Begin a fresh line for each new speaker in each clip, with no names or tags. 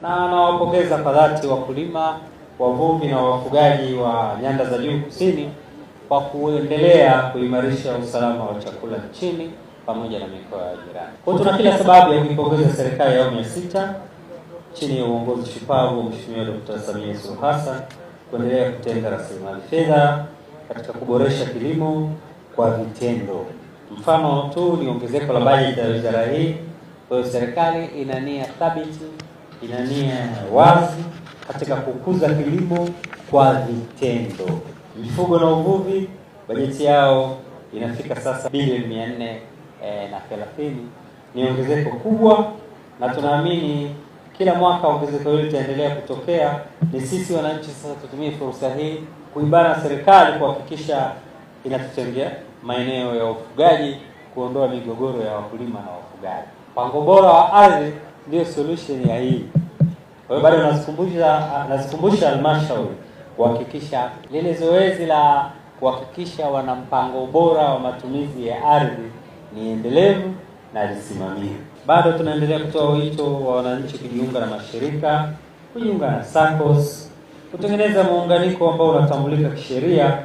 na nawapongeza kwa dhati wakulima, wavuvi na wafugaji wa nyanda za juu kusini kwa kuendelea kuimarisha usalama wa chakula nchini pamoja na mikoa ya jirani. Kwa hiyo tuna kila sababu ya kuipongeza serikali ya awamu ya 6 chini ya uongozi shupavu Mheshimiwa Dr. Samia Suluhu Hassan kuendelea kutenga rasilimali fedha katika kuboresha kilimo kwa vitendo. Mfano tu ni ongezeko la bajeti ya wizara hii. Kwa hiyo serikali ina nia thabiti, ina nia wazi katika kukuza kilimo kwa vitendo. Mifugo na uvuvi, bajeti yao inafika sasa bilioni 430. Ni ongezeko kubwa, na tunaamini kila mwaka ongezeko hili litaendelea kutokea. Ni sisi wananchi sasa tutumie fursa hii kuibana serikali kuhakikisha inatutengea maeneo ya ufugaji, kuondoa migogoro ya wakulima na wafugaji. Mpango bora wa ardhi ndio solution ya hii. Kwa hiyo bado nazikumbusha halmashauri kuhakikisha lile zoezi la kuhakikisha wana mpango bora wa matumizi ya ardhi ni endelevu na lisimamiwe. Bado tunaendelea kutoa wito wa wananchi kujiunga na mashirika, kujiunga na SACCOS, kutengeneza muunganiko ambao unatambulika kisheria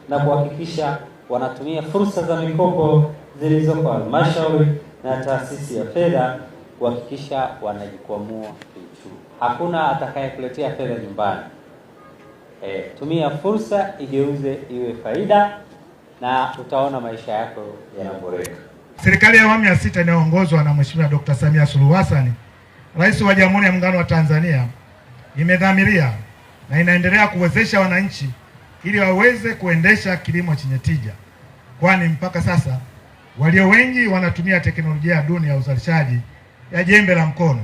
na kuhakikisha wanatumia fursa za mikopo zilizoko halmashauri na taasisi ya fedha kuhakikisha wanajikwamua kiuchumi. Hakuna atakayekuletea fedha nyumbani. Tumia fursa, igeuze iwe faida, na utaona maisha yako yanaboreka.
Serikali ya awamu ya 6 inayoongozwa na Mheshimiwa Dr. Samia Suluhu Hassan, Rais wa Jamhuri ya Muungano wa Tanzania, imedhamiria na inaendelea kuwezesha wananchi ili waweze kuendesha kilimo chenye tija, kwani mpaka sasa walio wengi wanatumia teknolojia duni ya uzalishaji ya jembe la mkono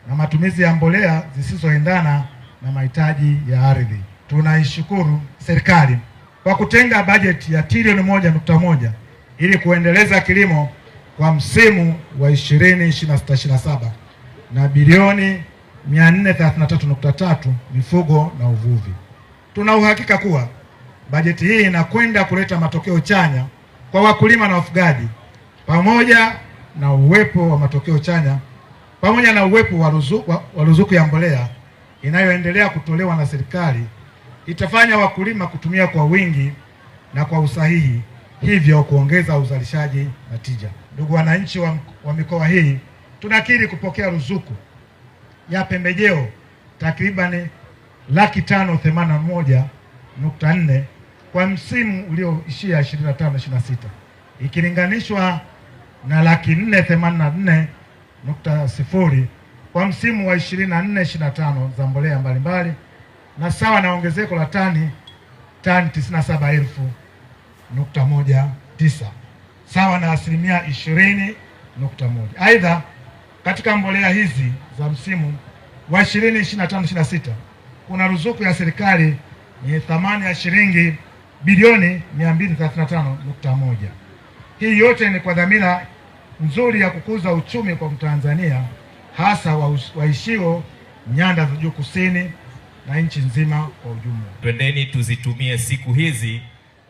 na matumizi ya mbolea zisizoendana na mahitaji ya ardhi. Tunaishukuru serikali kwa kutenga bajeti ya trilioni 1.1 ili kuendeleza kilimo kwa msimu wa 2026/27 na bilioni 433.3 mifugo na uvuvi. Tuna uhakika kuwa bajeti hii inakwenda kuleta matokeo chanya kwa wakulima na wafugaji, pamoja na uwepo wa ruzuku ya mbolea inayoendelea kutolewa na serikali itafanya wakulima kutumia kwa wingi na kwa usahihi, hivyo kuongeza uzalishaji na tija. Ndugu wananchi wa mikoa hii, tunakiri kupokea ruzuku ya pembejeo takribani 581.4 kwa msimu ulioishia 25/26 ikilinganishwa na 484.0 kwa msimu wa 24/25 za mbolea mbalimbali, na sawa na ongezeko la tani 97,000.19 sawa na 20.1%. Aidha, katika mbolea hizi za msimu wa 2025/26 kuna ruzuku ya serikali yenye thamani ya shilingi bilioni 235.1. Hii yote ni kwa dhamira nzuri ya kukuza uchumi kwa Mtanzania, hasa waishio nyanda za juu kusini na nchi nzima kwa ujumla.
Twendeni tuzitumie siku hizi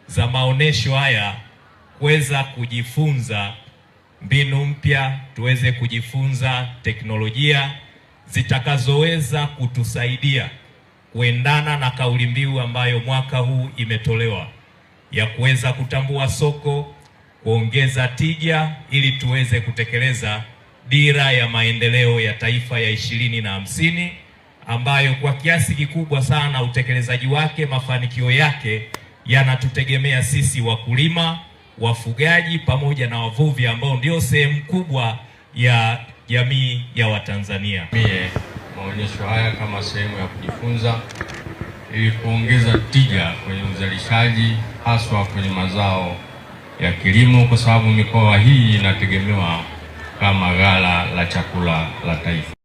za maonesho haya kuweza kujifunza mbinu mpya, tuweze kujifunza teknolojia zitakazoweza kutusaidia kuendana na kauli mbiu ambayo mwaka huu imetolewa ya kuweza kutambua soko, kuongeza tija, ili tuweze kutekeleza dira ya maendeleo ya taifa ya 2050 ambayo kwa kiasi kikubwa sana utekelezaji wake, mafanikio yake yanatutegemea sisi wakulima, wafugaji pamoja na wavuvi ambao ndio sehemu kubwa ya jamii ya Watanzania.
Maonyesho haya kama sehemu ya kujifunza ili kuongeza tija kwenye uzalishaji, haswa kwenye mazao ya kilimo, kwa sababu mikoa hii inategemewa kama ghala la chakula la taifa.